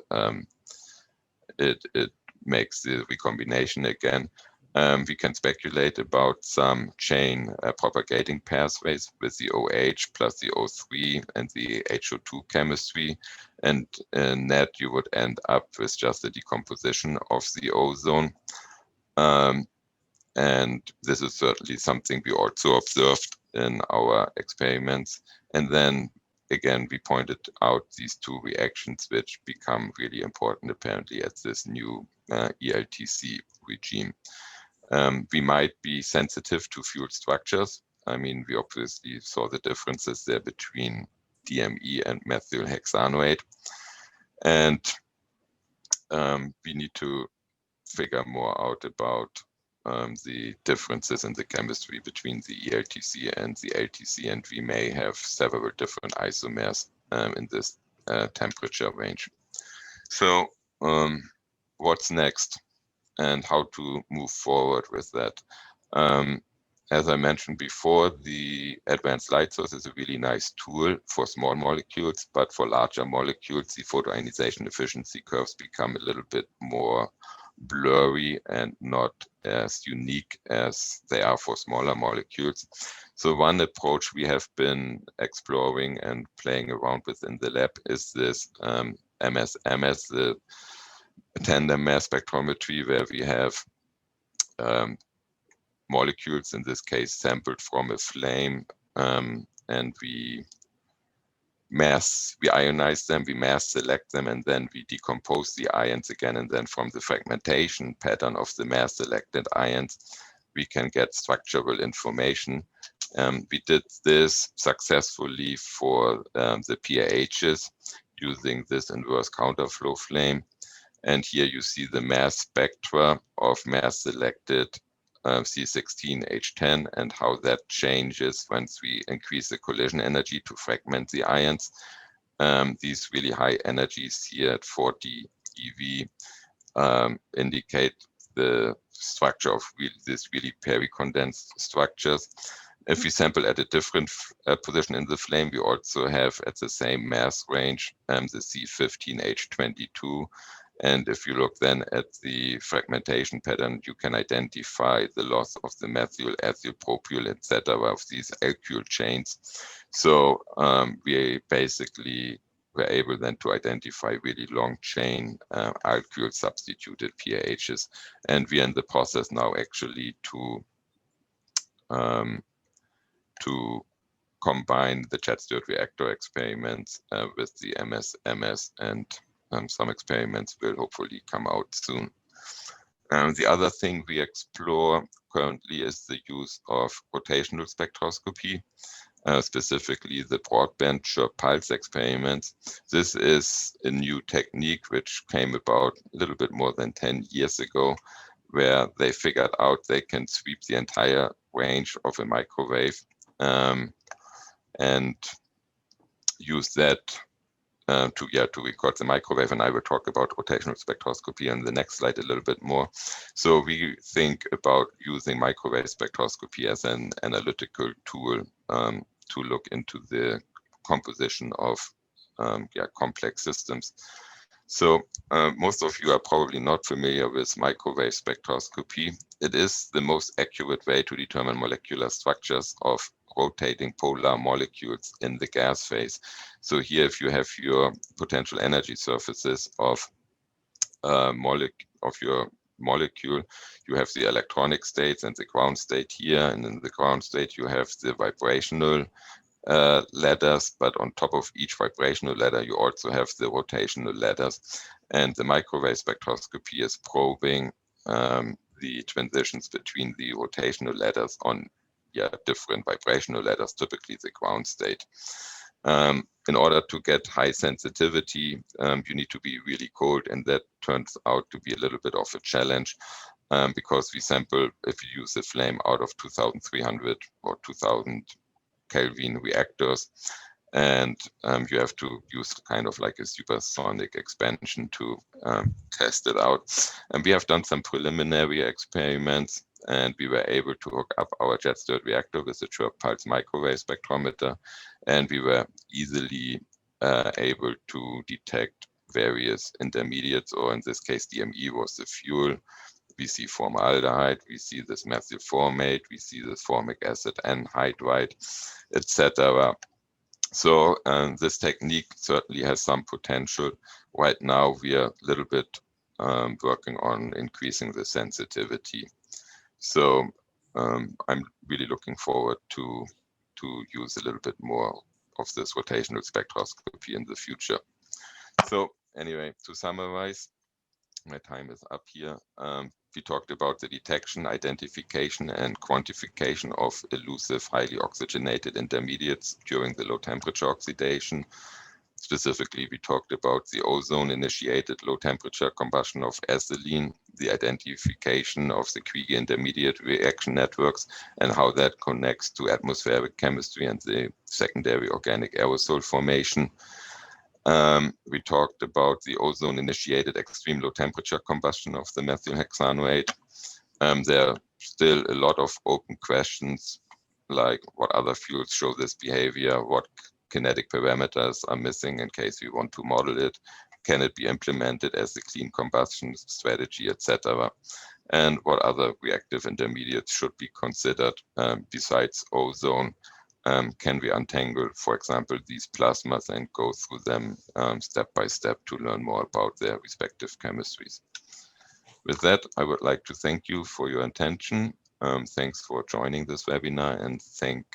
Speaker 2: makes the recombination again. We can speculate about some chain propagating pathways with the OH plus the O3 and the HO2 chemistry, and in that you would end up with just the decomposition of the ozone. And this is certainly something we also observed in our experiments. And then again, we pointed out these two reactions which become really important apparently at this new ELTC regime. We might be sensitive to fuel structures. I mean, we obviously saw the differences there between DME and methyl hexanoate. And we need to figure more out about the differences in the chemistry between the ELTC and the LTC, and we may have several different isomers in this temperature range. So what's next and how to move forward with that? As I mentioned before, the advanced light source is a really nice tool for small molecules, but for larger molecules, the photoionization efficiency curves become a little bit more blurry and not as unique as they are for smaller molecules. So one approach we have been exploring and playing around with in the lab is this MSMS, the tandem mass spectrometry, where we have molecules, in this case sampled from a flame, and we ionize them, we mass select them, and then we decompose the ions again. And then from the fragmentation pattern of the mass selected ions, we can get structural information. We did this successfully for the PAHs using this inverse counterflow flame. And here you see the mass spectra of mass selected C16H10 and how that changes once we increase the collision energy to fragment the ions. These really high energies here at 40 eV indicate the structure of these really pericondensed structures. If we sample at a different position in the flame, we also have at the same mass range the C15H22. And if you look then at the fragmentation pattern, you can identify the loss of the methyl, ethyl, propyl, etc. of these alkyl chains. So we basically were able then to identify really long chain alkyl substituted PAHs. And we are in the process now actually to to combine the jet stirred reactor experiments with the MS, and some experiments will hopefully come out soon. The other thing we explore currently is the use of rotational spectroscopy, specifically the broadband chirp pulse experiments. This is a new technique which came about a little bit more than 10 years ago, where they figured out they can sweep the entire range of a microwave and use that to record the microwave. And I will talk about rotational spectroscopy on the next slide a little bit more. So we think about using microwave spectroscopy as an analytical tool to look into the composition of complex systems. So most of you are probably not familiar with microwave spectroscopy. It is the most accurate way to determine molecular structures of rotating polar molecules in the gas phase. So here, if you have your potential energy surfaces of your molecule, you have the electronic states and the ground state here, and in the ground state you have the vibrational ladders, but on top of each vibrational ladder you also have the rotational ladders, and the microwave spectroscopy is probing the transitions between the rotational ladders on different vibrational ladders, typically the ground state. In order to get high sensitivity, you need to be really cold, and that turns out to be a little bit of a challenge because we sample, if you use a flame, out of 2300 or 2000 Kelvin reactors, and you have to use kind of like a supersonic expansion to test it out. And we have done some preliminary experiments, and we were able to hook up our jet stirred reactor with a chirp pulse microwave spectrometer, and we were easily able to detect various intermediates, or in this case DME was the fuel. We see formaldehyde, we see this methyl formate, we see this formic acid anhydride, etc. So this technique certainly has some potential. Right now we are a little bit working on increasing the sensitivity. So I'm really looking forward to use a little bit more of this rotational spectroscopy in the future. So anyway, to summarize, my time is up here. We talked about the detection, identification, and quantification of elusive, highly oxygenated intermediates during the low temperature oxidation. Specifically, we talked about the ozone-initiated low temperature combustion of ethylene, the identification of the Criegee Intermediate reaction networks, and how that connects to atmospheric chemistry and the secondary organic aerosol formation. We talked about the ozone-initiated extreme low temperature combustion of the methyl hexanoate. There are still a lot of open questions, like what other fuels show this behavior, what kinetic parameters are missing in case we want to model it, can it be implemented as a clean combustion strategy, etc. And what other reactive intermediates should be considered besides ozone. Can we untangle, for example, these plasmas and go through them step by step to learn more about their respective chemistries? With that, I would like to thank you for your attention. Thanks for joining this webinar, and thank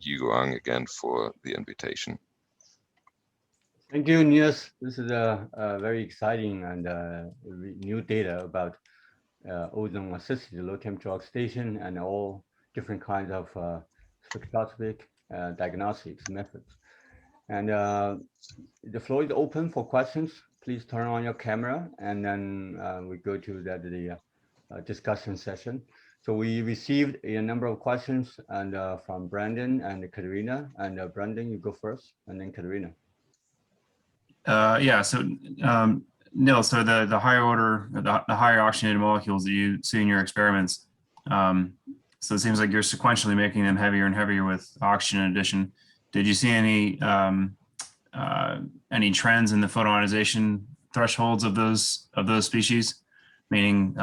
Speaker 2: Yuang again for the invitation.
Speaker 1: Thank you, Nils. This is a very exciting and new data about ozone-assisted low temperature oxidation and all different kinds of spectroscopic diagnostics methods. And the floor is open for questions. Please turn on your camera, and then we go to the discussion session. So we received a number of questions and from Brandon and Katerina. And Brandon, you go first, and then Katerina.
Speaker 3: Yeah, so Nils, so the higher order, the higher oxygenated molecules that you see in your experiments, so it seems like you're sequentially making them heavier and heavier with oxygen addition. Did you see any trends in the photoionization thresholds of those species? Meaning,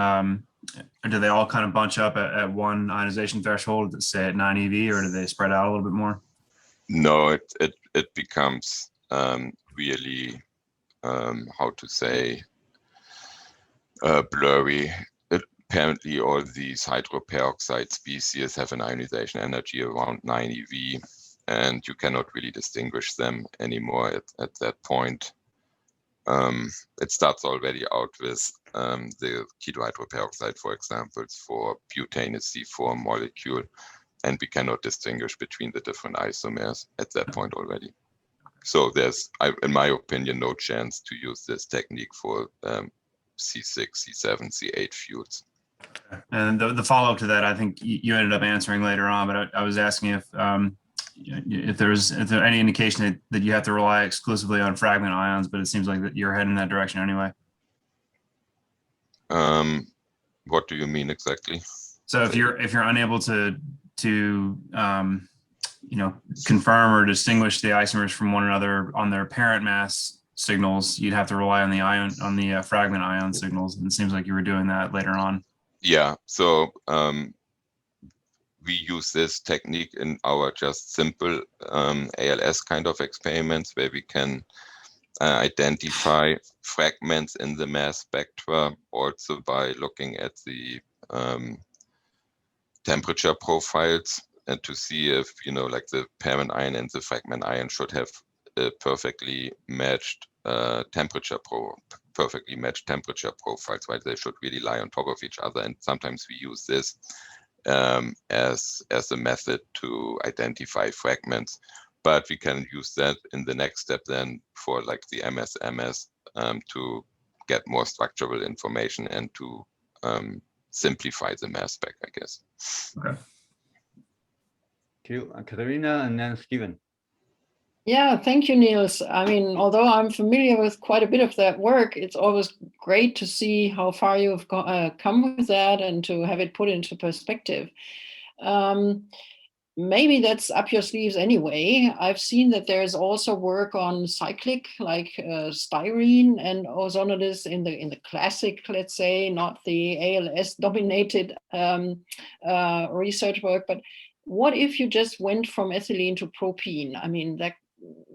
Speaker 3: do they all kind of bunch up at one ionization threshold, say at 9 EV, or do they spread out a little bit more?
Speaker 2: No, it becomes really, how to say, blurry. apparently all these hydroperoxide species have an ionization energy around 9 eV, and you cannot really distinguish them anymore at that point. It starts already out with the ketohydroperoxide, for example, for butane is C4 molecule, and we cannot distinguish between the different isomers at that point already. So there's, in my opinion, no chance to use this technique for C6, C7, C8 fuels.
Speaker 3: And the follow-up to that, I think you ended up answering later on, but I was asking if there's any indication that you have to rely exclusively on fragment ions, but it seems like that you're heading in that direction anyway.
Speaker 2: What do you mean exactly?
Speaker 3: So if you're unable to confirm or distinguish the isomers from one another on their parent mass signals, you'd have to rely on the fragment ion signals, and it seems like you were doing that later on.
Speaker 2: Yeah, so we use this technique in our just simple ALS kind of experiments, where we can identify fragments in the mass spectra also by looking at the temperature profiles, and to see if, like the parent ion and the fragment ion should have a perfectly matched temperature profiles, right? They should really lie on top of each other. And sometimes we use this as a method to identify fragments, but we can use that in the next step then for like the MS to get more structural information and to simplify the mass spec, I guess.
Speaker 3: Okay.
Speaker 1: Thank you, Katharina, and then Stephen.
Speaker 4: Yeah, thank you, Nils. I mean, although I'm familiar with quite a bit of that work, it's always great to see how far you've come with that and to have it put into perspective. Maybe that's up your sleeves anyway. I've seen that there's also work on cyclic, like styrene and ozonolysis in the classic, let's say, not the ALS dominated research work. But what if you just went from ethylene to propene? I mean, that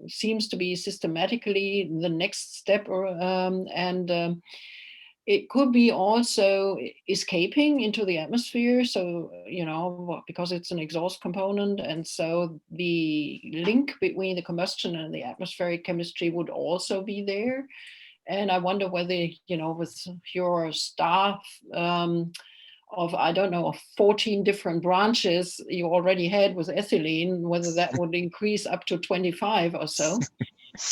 Speaker 4: seems to be systematically the next step, it could be also escaping into the atmosphere. So, because it's an exhaust component. And so the link between the combustion and the atmospheric chemistry would also be there. And I wonder whether, with your staff of, I don't know, 14 different branches you already had with ethylene, whether that would increase up to 25 or so.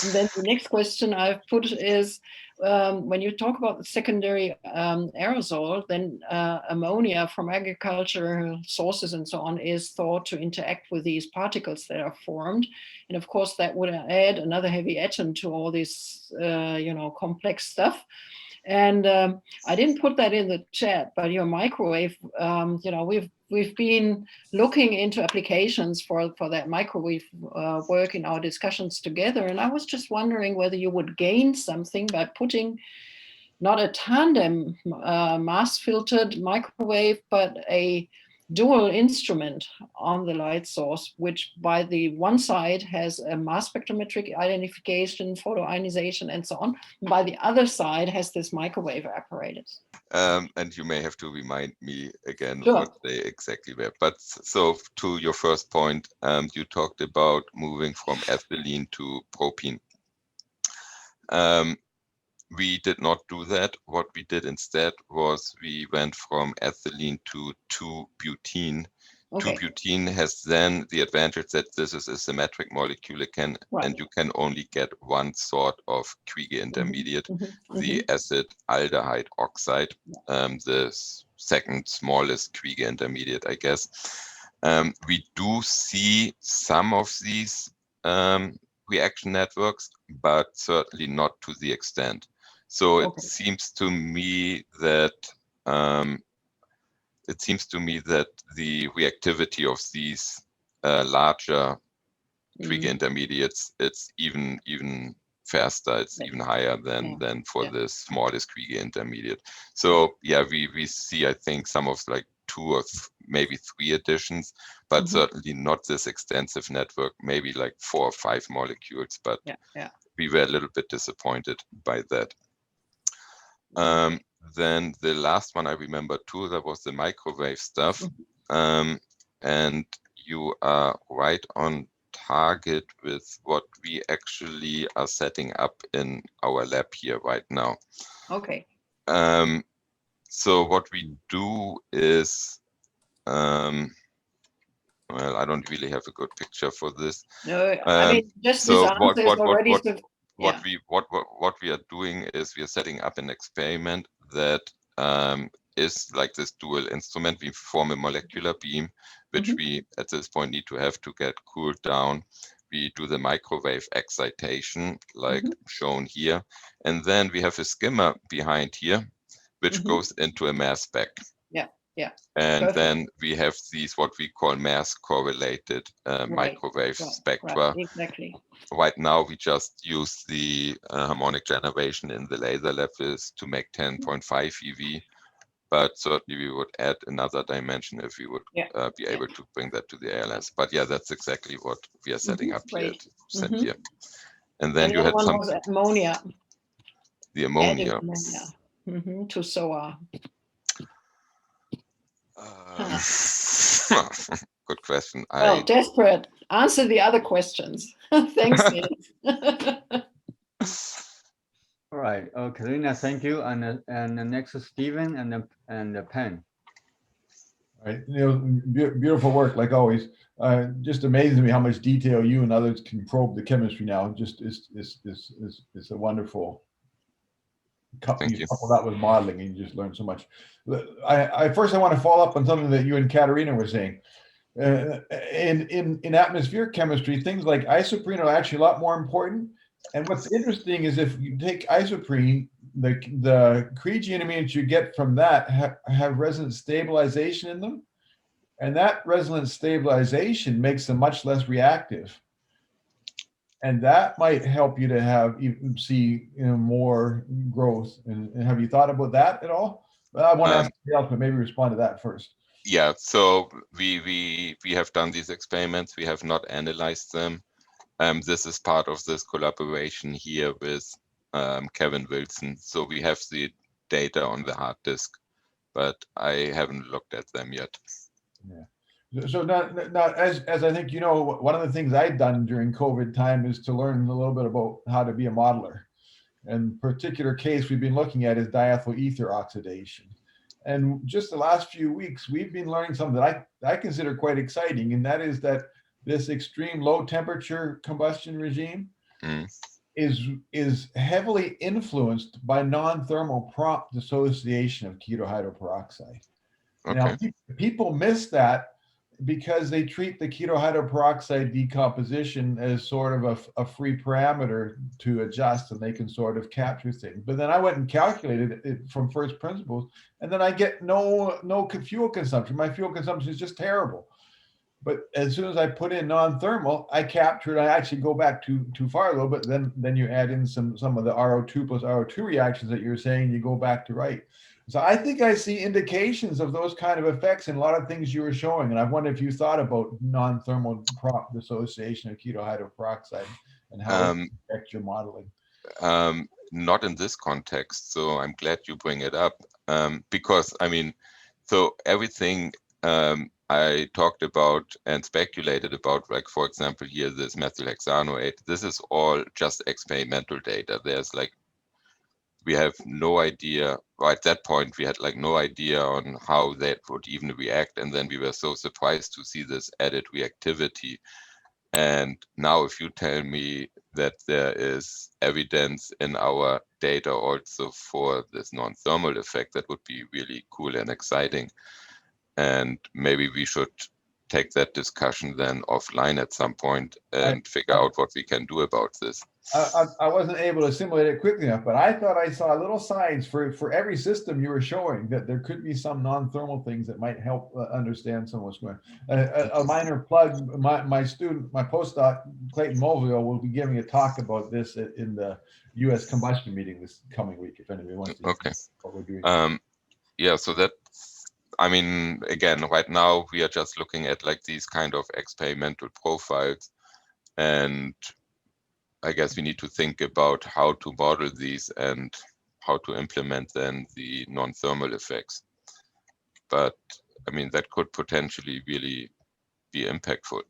Speaker 4: And then the next question I've put is, when you talk about the secondary aerosol, then ammonia from agricultural sources and so on is thought to interact with these particles that are formed. And of course, that would add another heavy atom to all this, complex stuff. And I didn't put that in the chat, but your microwave, we've been looking into applications for that microwave work in our discussions together. And I was just wondering whether you would gain something by putting not a tandem mass filtered microwave, but a dual instrument on the light source, which by the one side has a mass spectrometric identification, photoionization, and so on. By the other side has this microwave apparatus.
Speaker 2: And you may have to remind me again
Speaker 4: Sure.
Speaker 2: what they exactly were. But so to your first point, you talked about moving from ethylene to propene. We did not do that. What we did instead was we went from ethylene to 2-butene.
Speaker 4: Okay.
Speaker 2: 2-butene has then the advantage that this is a symmetric molecule, and you can only get one sort of Qig intermediate, the acid aldehyde oxide, the second smallest Qig intermediate, I guess. We do see some of these reaction networks, but certainly not to the extent. So it seems to me that the reactivity of these larger Qig intermediates, it's even faster, it's even higher than for the smallest Qig intermediate. So yeah, we see, I think, some of like 2 or maybe 3 additions, but certainly not this extensive network, maybe like 4 or 5 molecules, but we were a little bit disappointed by that. then the last one I remember too, that was the microwave stuff. And you are right on target with what we actually are setting up in our lab here right now.
Speaker 4: Okay.
Speaker 2: So what we do is, well, I don't really have a good picture for this.
Speaker 4: No, I mean, just
Speaker 2: so
Speaker 4: this answer is already
Speaker 2: what we are doing is we are setting up an experiment that is like this dual instrument. We form a molecular beam, which we at this point need to have to get cooled down. We do the microwave excitation, like shown here, and then we have a skimmer behind here, which goes into a mass spec.
Speaker 4: Yeah.
Speaker 2: And
Speaker 4: Perfect.
Speaker 2: then we have these what we call mass correlated microwave spectra.
Speaker 4: Right, exactly.
Speaker 2: Right now, we just use the harmonic generation in the laser lab to make 10.5 eV, but certainly we would add another dimension if we would be able to bring that to the ALS. But yeah, that's exactly what we are setting up here. Here. And then you had
Speaker 4: one
Speaker 2: some
Speaker 4: was ammonia.
Speaker 2: The ammonia.
Speaker 4: To SOA.
Speaker 2: Good question.
Speaker 4: Well, desperate. Answer the other questions. Thanks, Nils.
Speaker 1: All right, Karina, thank you. And next is Stephen and Penn.
Speaker 5: All right, beautiful work like always. Just amazes me how much detail you and others can probe the chemistry now. Just it's a wonderful. You couple that with modeling, and you just learn so much. First, I want to follow up on something that you and Katerina were saying. In atmospheric chemistry, things like isoprene are actually a lot more important. And what's interesting is if you take isoprene, the Criegee intermediates you get from that have resonance stabilization in them, and that resonance stabilization makes them much less reactive. And that might help you to see more growth. And have you thought about that at all? I want to ask somebody else, but maybe respond to that first.
Speaker 2: Yeah, so we have done these experiments. We have not analyzed them. This is part of this collaboration here with Kevin Wilson. So we have the data on the hard disk, but I haven't looked at them yet.
Speaker 5: Yeah. So not as I think you know, one of the things I've done during COVID time is to learn a little bit about how to be a modeler. And particular case we've been looking at is diethyl ether oxidation. And just the last few weeks, we've been learning something that I consider quite exciting, and that is that this extreme low temperature combustion regime is heavily influenced by non-thermal prompt dissociation of ketohydroperoxide. Okay. Now, people miss that because they treat the ketohydroperoxide decomposition as sort of a free parameter to adjust, and they can sort of capture things. But then I went and calculated it from first principles, and then I get no fuel consumption. My fuel consumption is just terrible. But as soon as I put in non-thermal, I capture it. I actually go back too far a little bit. Then you add in some of the RO2 plus RO2 reactions that you're saying, you go back to right. So I think I see indications of those kind of effects in a lot of things you were showing. And I wonder if you thought about non-thermal prompt dissociation of ketohydroperoxide and how it affects your modeling.
Speaker 2: Not in this context. So I'm glad you bring it up because, I mean, so everything I talked about and speculated about, like, for example, here, this methyl hexanoate, this is all just experimental data. There's like, we have no idea, or at that point, we had like no idea on how that would even react. And then we were so surprised to see this added reactivity. And now if you tell me that there is evidence in our data also for this non-thermal effect, that would be really cool and exciting. And maybe we should take that discussion then offline at some point and figure out what we can do about this.
Speaker 5: I wasn't able to simulate it quickly enough, but I thought I saw little signs for every system you were showing that there could be some non-thermal things that might help understand some of what's going on. A minor plug, my postdoc, Clayton Mulvihill, will be giving a talk about this in the U.S. Combustion meeting this coming week, if anybody wants to see what we're doing.
Speaker 2: Yeah, so that, I mean, again, right now we are just looking at like these kind of experimental profiles, and I guess we need to think about how to model these and how to implement then the non-thermal effects. But I mean, that could potentially really be impactful.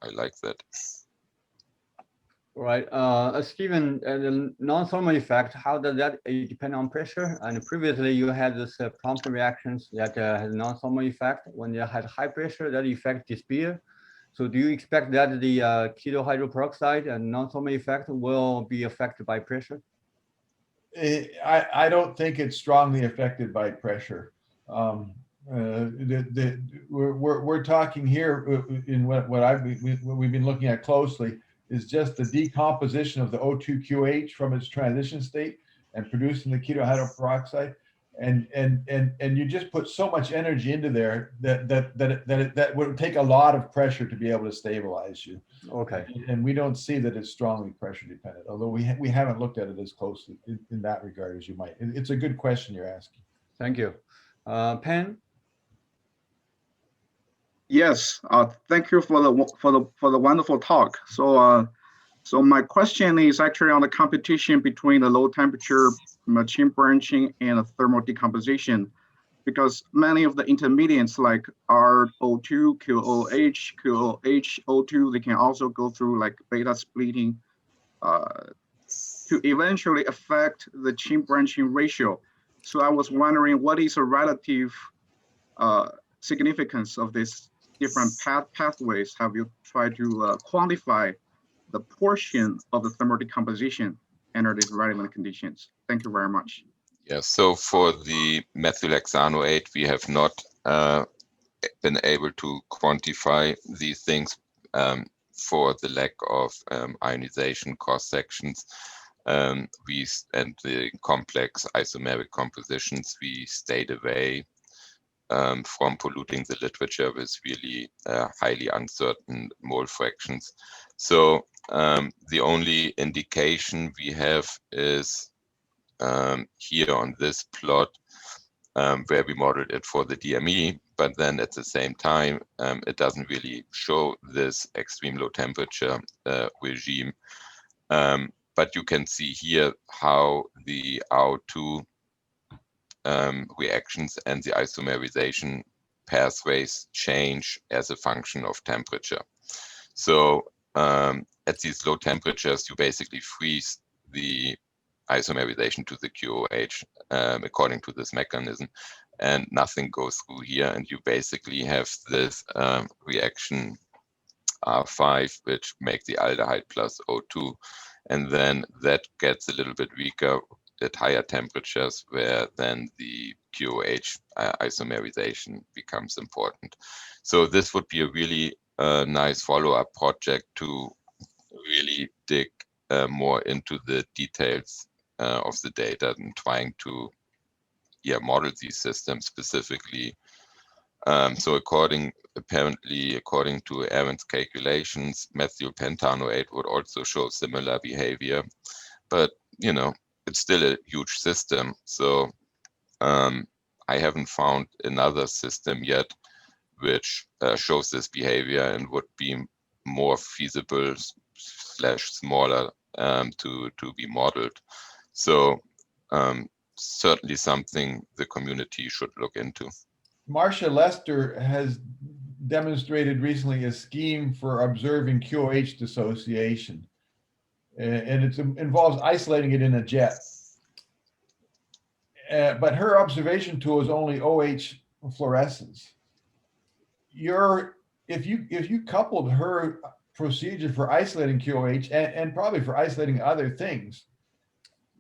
Speaker 2: I like that.
Speaker 1: Right. Stephen, the non-thermal effect, how does that depend on pressure? And previously you had this prompt reactions that has non-thermal effect. When you had high pressure, that effect disappear. So do you expect that the keto hydroperoxide and non-thermal effect will be affected by pressure?
Speaker 5: I don't think it's strongly affected by pressure. We're talking here in what we've been looking at closely is just the decomposition of the O2QH from its transition state and producing the keto hydroperoxide. And you just put so much energy into there that would take a lot of pressure to be able to stabilize you.
Speaker 1: Okay.
Speaker 5: And we don't see that it's strongly pressure dependent, although we haven't looked at it as closely in that regard as you might. It's a good question you're asking.
Speaker 1: Thank you. Pen?
Speaker 6: Yes, thank you for the wonderful talk. So my question is actually on the competition between the low temperature chain branching and thermal decomposition, because many of the intermediates like RO2, QOH, QOH, O2, they can also go through like beta splitting to eventually affect the chain branching ratio. So I was wondering, what is the relative significance of these different pathways? Have you tried to quantify the portion of the thermal decomposition under these relevant conditions? Thank you very much.
Speaker 2: Yeah, so for the methyl hexanoate, we have not been able to quantify these things for the lack of ionization cross sections. And the complex isomeric compositions, we stayed away from polluting the literature with really highly uncertain mole fractions. So the only indication we have is here on this plot where we modeled it for the DME, but then at the same time, it doesn't really show this extreme low temperature regime. But you can see here how the RO2 reactions and the isomerization pathways change as a function of temperature. So at these low temperatures, you basically freeze the isomerization to the QOH according to this mechanism, and nothing goes through here, and you basically have this reaction R5, which make the aldehyde plus O2, and then that gets a little bit weaker at higher temperatures, where then the QOH isomerization becomes important. So this would be a really nice follow-up project to really dig more into the details of the data and trying to model these systems specifically. So apparently according to Aaron's calculations, methyl pentanoate would also show similar behavior, but you know, it's still a huge system. So I haven't found another system yet which shows this behavior and would be more feasible / smaller to be modeled. So certainly something the community should look into.
Speaker 5: Marcia Lester has demonstrated recently a scheme for observing QOH dissociation, and it involves isolating it in a jet. But her observation tool is only OH fluorescence. If you coupled her procedure for isolating QOH and probably for isolating other things,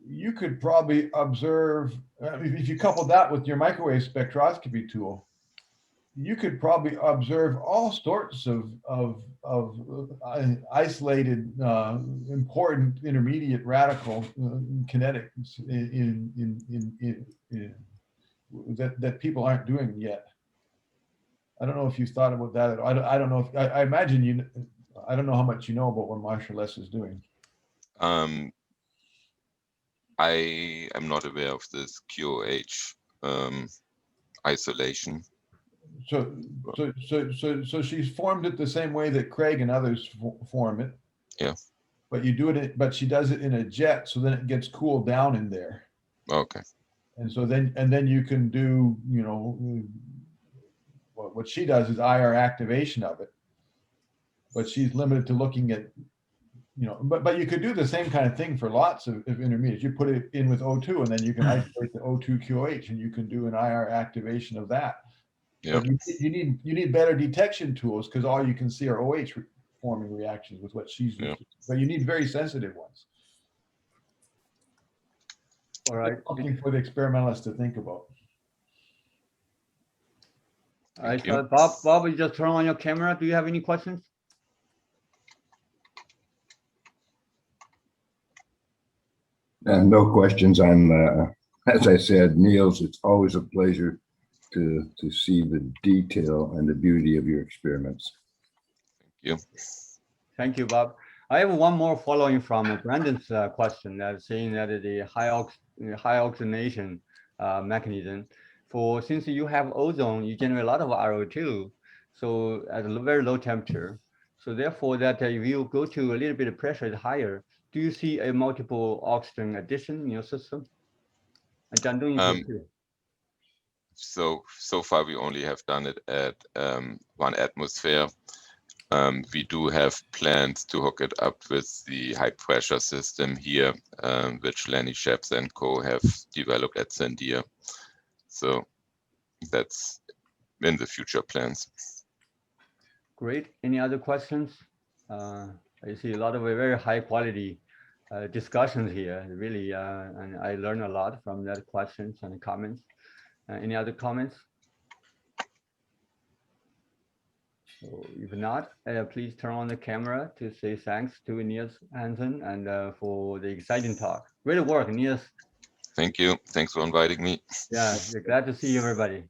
Speaker 5: you could probably observe, if you couple that with your microwave spectroscopy tool, you could probably observe all sorts of isolated important intermediate radical kinetics that people aren't doing yet. I don't know if you've thought about that. I don't know if I imagine I don't know how much you know about what Marcia Lester is doing.
Speaker 2: I am not aware of this QOH isolation.
Speaker 5: So she's formed it the same way that Craig and others form it.
Speaker 2: Yeah.
Speaker 5: but you do it, but she does it in a jet, so then it gets cooled down in there.
Speaker 2: Okay.
Speaker 5: And so then you can do, you know, what she does is IR activation of it, but she's limited to looking at, you know, but you could do the same kind of thing for lots of intermediates. You put it in with O2 and then you can isolate the O2QH and you can do an IR activation of that.
Speaker 2: Yeah.
Speaker 5: But you need better detection tools because all you can see are OH forming reactions with what she's using. But you need very sensitive ones.
Speaker 1: All right.
Speaker 5: Something for the experimentalists to think about.
Speaker 1: All right,
Speaker 2: Thank you.
Speaker 1: Bob, you just turn on your camera. Do you have any questions?
Speaker 7: No questions. As I said, Nils, it's always a pleasure to see the detail and the beauty of your experiments.
Speaker 2: Thank you.
Speaker 1: Thank you, Bob. I have one more following from Brandon's question, saying that the high oxidation mechanism. Since you have ozone, you generate a lot of RO2, so at a very low temperature. So therefore, that if you go to a little bit of pressure is higher, do you see a multiple oxygen addition in your system?
Speaker 2: So far we only have done it at 1 atmosphere. We do have plans to hook it up with the high pressure system here, which Lenny Sheps and co have developed at Sandia. So that's in the future plans.
Speaker 1: Great. Any other questions? I see a lot of very high quality discussions here, really, and I learned a lot from that questions and comments. Any other comments? So if not, please turn on the camera to say thanks to Nils Hansen and for the exciting talk. Great work, Nils.
Speaker 2: Thank you. Thanks for inviting me.
Speaker 1: Yeah, glad to see you, everybody.